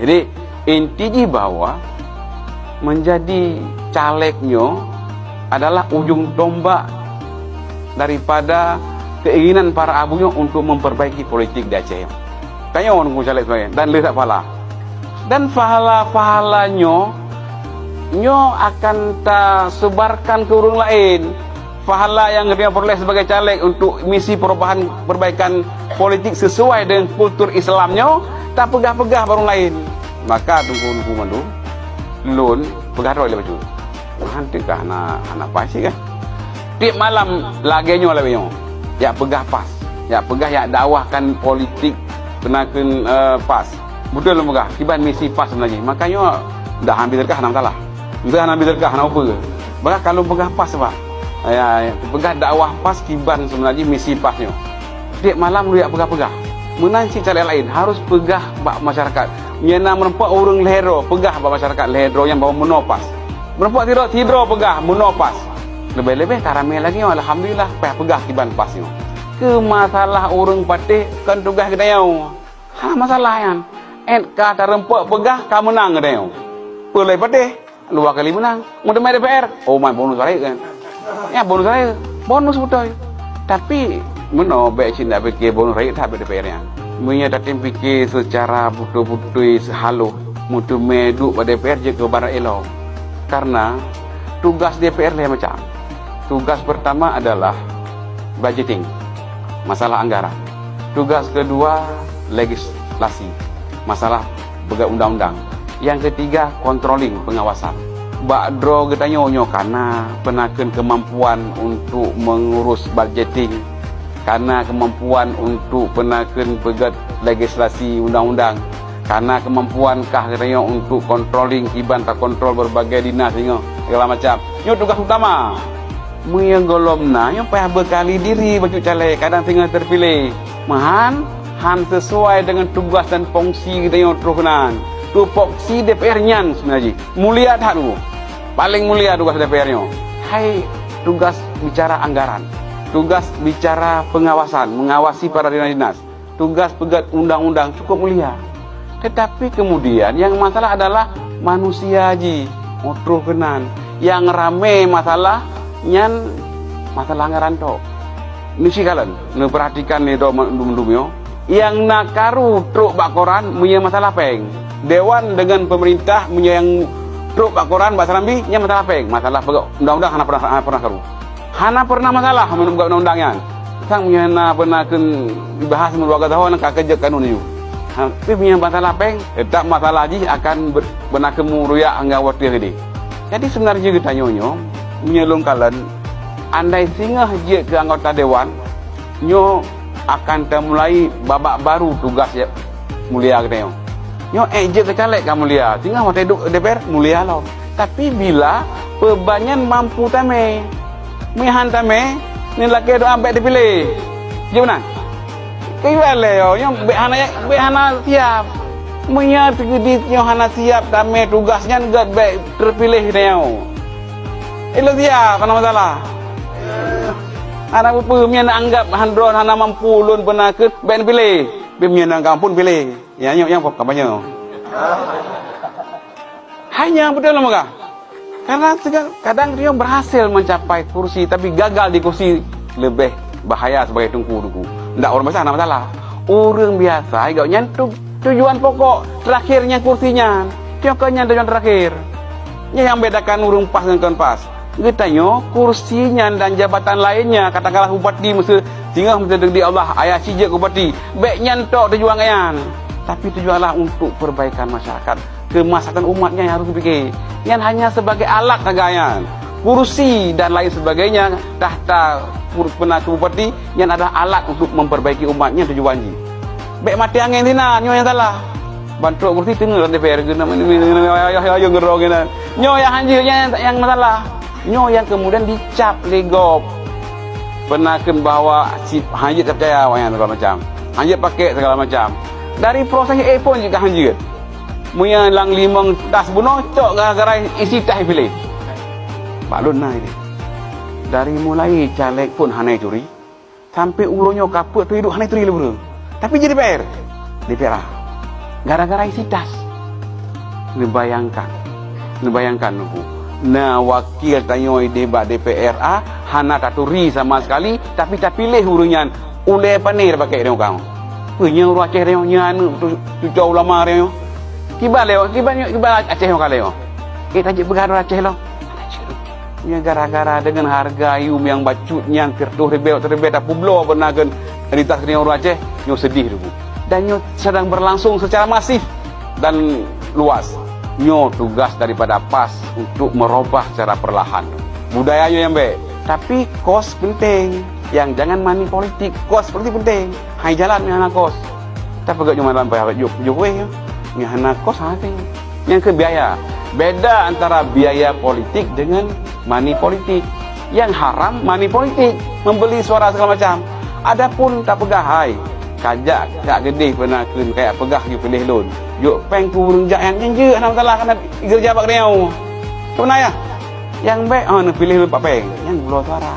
Jadi intinya bahwa menjadi calegnya adalah ujung tombak daripada keinginan para abunya untuk memperbaiki politik di Aceh. Tanya orang caleg sebagai dan lihat pahala. Dan pahala-pahalanya nyo akan tak sebarkan ke orang lain. Pahala yang dia peroleh sebagai caleg untuk misi perubahan perbaikan politik sesuai dengan kultur Islamnya, tak pegah-pegah orang lain. Maka tunggu mandu lun pegah roy lepas tu. Nanti kah anak pasti kan. Tiap malam lagenya lebihnya. Ya pegah pas. Ya pegah ya dakwahkan politik kenakan pas. Betul lah pegah. Kiban misi pas sebenarnya. Makanya dah ambil terkah nak salah. Dah ambil terkah nak apa. Bahkan kalau pegah pas pak. Ya pegah dakwah pas kiban sebenarnya misi pasnya. Tiap malam lu ya pegah-pegah. Menanci cara lain harus pegah bak masyarakat. Nyana merempak orang lehero pegah bak masyarakat lehero yang bawa menopas. Merempak tidur pegah menopas. Lebih-lebih karame lagi alhamdulillah pegah kiban pasnya. Ke masalah orang patih kan tugas kita yau. Ha masalah yang kata rempuk pegah kamu menang kita yau. Pelai patih 2 kali menang. Mudah main DPR. Oh main bonus saya kan. Ya bonus saya. Bonus betul. Tapi mana baik cinta fikir bonus rakyat tak DPR nya. Punya datin fikir secara betul-betul sehaluh mutu meduk pada DPR je ke barat elok. Karena tugas DPR lain macam. Tugas pertama adalah budgeting, masalah anggaran. Tugas kedua legislasi, masalah pegang undang-undang. Yang ketiga controlling, pengawasan. Bak draw kita nyonyo karena penakan kemampuan untuk mengurus budgeting, karena kemampuan untuk penakan pegat legislasi undang-undang, karena kemampuan kah katanya untuk controlling kiban tak kontrol berbagai dinas segala macam. Nyo tugas utama. Yang golomna yang payah berkali diri baju caleg kadang tinggal terpilih. Han sesuai dengan tugas dan fungsi kita yang terukunan. Tu fungsi DPR nyan sebenarnya. Mulia tak tu. Paling mulia tugas DPR-nya. Hai tugas bicara anggaran. Tugas bicara pengawasan, mengawasi para dinas-dinas. Tugas pegat undang-undang cukup mulia. Tetapi kemudian yang masalah adalah manusia ji, otro kenan. Yang rame masalah nyan masalah anggaran to. Nisi kalian, perhatikan ni do mendum-dumyo. Yang nakaru truk bakoran punya masalah peng. Dewan dengan pemerintah punya yang truk bakoran bahasa Rambi nya masalah peng. Masalah undang-undang hana pernah karu. Hana pernah masalah menunggu undang-undangnya. Sang punya pernah dibahas meluaga tahun nak kerja kanun itu. Tapi punya masalah peng, tak masalah ji akan benar kemuruya anggawat dia tadi. Jadi sebenarnya kita nyonyo menyelung kalian, andai singgah je ke anggota dewan, nyo akan mulai babak baru tugas ya mulia kita nyo. Nyo je ke caleg kan mulia, singgah mau duduk DPR mulia lo. Tapi bila pebanyan mampu tame, mihan tame, ni laki doa ambek dipilih, je benar. Kaya leo, yang behana siap, punya tegedit yang hana siap tame tugasnya enggak baik terpilih neo. Ilo siap, apa masalah? Anak punya nak anggap handron hana mampu lun pernah ke baik pilih, punya nak kampun pilih. Ya yang kampanye. Hanya betul lah mereka. Karena kadang dia berhasil mencapai kursi tapi gagal di kursi lebih bahaya sebagai tungku-tungku. Tidak orang biasa, tidak masalah. Orang biasa, agaknya tujuan pokok terakhirnya kursinya. Tioknya tujuan terakhir. Yang bedakan orang pas dengan kawan pas. Getanya kursinya dan jabatan lainnya, katakanlah bupati mesti tinggal mesti di Allah ayah cijak bupati. Baiknya tok tujuan kayan. Tapi tujuanlah untuk perbaikan masyarakat, kemaslahatan umatnya yang harus dipikir. Yang hanya sebagai alat tagayan. Kursi dan lain sebagainya tahta pernah bupati yang adalah alat untuk memperbaiki umatnya tujuan ji. Baik mati angin tina nyo yang salah. Bantu kursi tengah DPR guna ayo gerong gina. Nyo yang hanjirnya yang masalah. Nyo yang kemudian dicap legop. Pernah bawa si hanjir tak percaya yang segala macam. Hanjir pakai segala macam. Dari proses iPhone juga hanjir. Punya lang limang tas bunuh cok gara-gara isi tas pilih. Balun nah ini. Dari mulai caleg pun hanai curi sampai ulonya kaput tu hidup hanai curi lebur. Tapi jadi DPR. DPR. Gara-gara isi tas. Nebayangkan nuku. Nah wakil tanyo debat DPRA hana taturi sama sekali, tapi tak pilih urunyan ulai panir pakai dia kau. Punya urut Aceh dia nyanu tu ulama dia. Kiba Aceh kau leo. Tajuk bergaduh Aceh lo. Nya gara-gara dengan harga ayam yang bacutnya terrebel tak publo benagan editas dia urut Aceh, nyo sedih tu. Dan nyo sedang berlangsung secara masif dan luas. Nyo tugas daripada PAS untuk merubah secara perlahan budayanya yang baik, tapi kos penting. Yang jangan money politik, kos politik penting. Hai jalan ni hana kos. Tak pegak cuma dalam payah Jokowi ni hana kos hati. Yang ke biaya. Beda antara biaya politik dengan money politik. Yang haram money politik, membeli suara segala macam. Adapun tak pegah hai kajak tak gede pernah kun kayak pegah you pilih loan. Yuk peng kurung jak yang je ana masalah kena kerja bak dia. Pernah ya? Yang baik nak pilih loan pak peng, yang belah suara.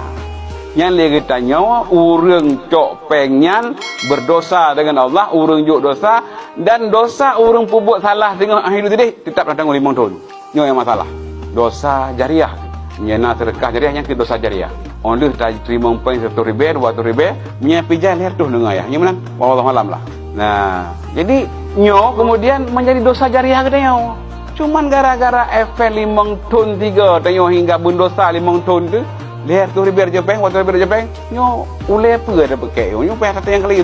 Yang dia tanya urang cok pengnya berdosa dengan Allah, urang juk dosa dan dosa urang pubuk salah dengan hidup tadi tetap datang 5 tahun. Nyo yang masalah. Dosa jariah. Nyana sedekah jariah yang ke dosa jariah. Onduh tak terima umpang 1 ribu, 2 ribu, nya pijal her tuh dengar ya. Nya menang wallahu alam lah. Nah, jadi nyo kemudian menjadi dosa jariah gede nyo. Cuman gara-gara efek 5 tahun 3 tanyo hingga berdosa 5 tahun tu, leher 2 ribu jepeng, 2 ribu jepeng, nyo ule apa dah pakai. Nyo payah kata yang kali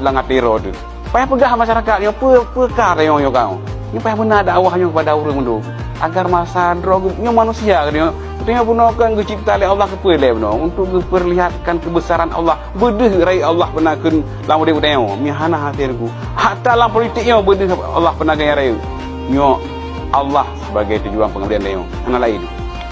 lang atiro tu. Payah pegah masyarakat nyo pekar nyo kau. Nyo payah benar dakwah nyo kepada urang tu agar masa drog nyo manusia nyo. Tengah gunakan cipta oleh Allah kepele benar untuk memperlihatkan kebesaran Allah. Bedeh rai Allah penakeun lamun dia tengok. Mihana hatiku. Hatta dalam politiknya bedeh Allah penakeun rai. Nyo Allah sebagai tujuan pengabdian dia. Ana lain.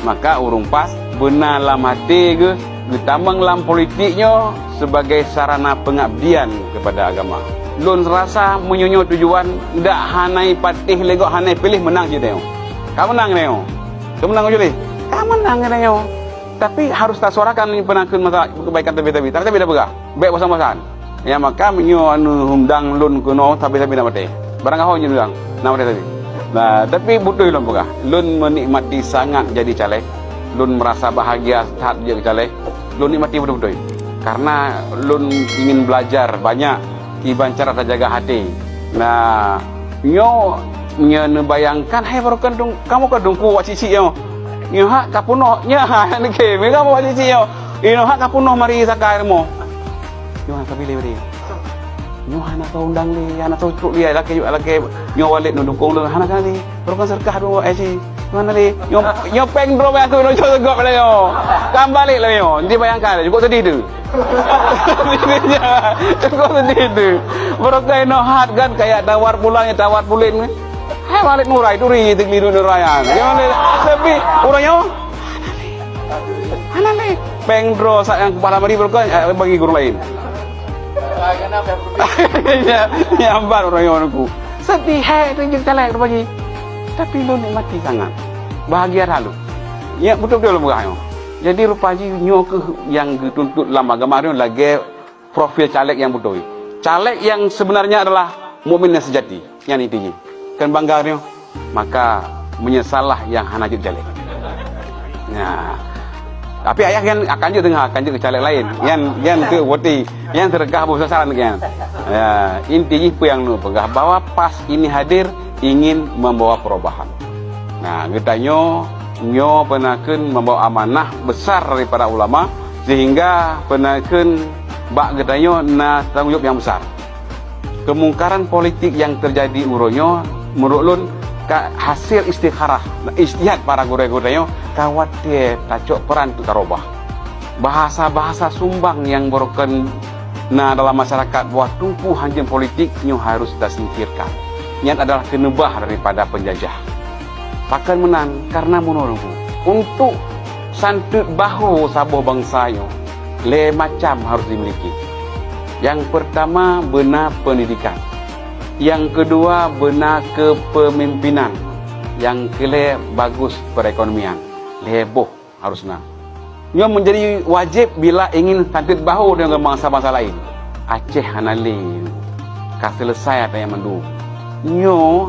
Maka urung pas benar dalam hati ke ditambang dalam politiknya sebagai sarana pengabdian kepada agama. Lun rasa menyonyo tujuan ndak hanai patih legok hanai pilih menang je tengok. Kamu menang tengok. Kamu menang je. Kamu menang katanya. Tapi harus tak suarakan ni penangkan masalah kebaikan tapi dah berah. Baik bosan-bosan. Ya maka menyo anu humdang lun kuno tapi dah mati. Barang kau je bilang nama dia tadi. Nah, tapi butuh lun pegah. Lun menikmati sangat jadi caleg. Lun merasa bahagia saat jadi caleg. Lun nikmati betul-betul. Karena lun ingin belajar banyak tiban cara terjaga hati. Nah, nyo bayangkan hai barukan kamu kan dungku wak cici yo. Nyo hak kapunoh nya ni ke me kamu wak cici yo. Ino hak kapunoh mari sakai mo. Nyo hak pilih beri. Nyo hana tahu undang li, hana tahu truk dia laki nyo walid nu dukung lu hana kan ni. Barukan serkah do ci. Mana ni? Nyo peng bro aku no cogok pada yo. Kam balik lah yo. Nanti bayangkan cukup sedih tu. Cukup sedih tu. Barukan no hat kan kayak tawar pulin ni. Hai balik nurai duri tegli nurayan. Gimana? Tapi orangnya Hanale. Pengdro yang kepala mari berkon bagi guru lain. Ya ambar orangnya aku. Sedih hai tunjuk telek bagi. Tapi lu nikmati sangat. Bahagia halu. Ya betul-betul bukan. Jadi rupaji nyo ke yang dituntut dalam agama ni lagi profil caleg yang betul. Caleg yang sebenarnya adalah mukmin yang sejati. Yang intinya. Kan bangga ni, maka menyesallah yang hana jadi caleg. Ya. Tapi ayah yang akan juga tengah akan juga caleg lain. Yang ke wati, yang tergah bersasaran kan. Ya, intinya apa yang nu pegah bahwa PAS ini hadir ingin membawa perubahan. Nah, kita nyo penakeun membawa amanah besar daripada ulama sehingga penakeun bak kita nyo na tanggung jawab yang besar. Kemungkaran politik yang terjadi uronyo menurut lun hasil istikharah istihad para guru-gurunya khawatir tacok peran untuk tarobah bahasa-bahasa sumbang yang berokan dalam masyarakat buat tumpu hanjam politiknya harus kita singkirkan. Yang adalah kenebah daripada penjajah takkan menang karena menurutku untuk santut bahu sabuh bangsanya le macam harus dimiliki. Yang pertama benar pendidikan. Yang kedua benar kepemimpinan. Yang kelima bagus perekonomian. Leboh harusnya. Ia menjadi wajib bila ingin santut bahu dengan bangsa-bangsa lain. Aceh hanali. Selesai apa yang mendu. Nyo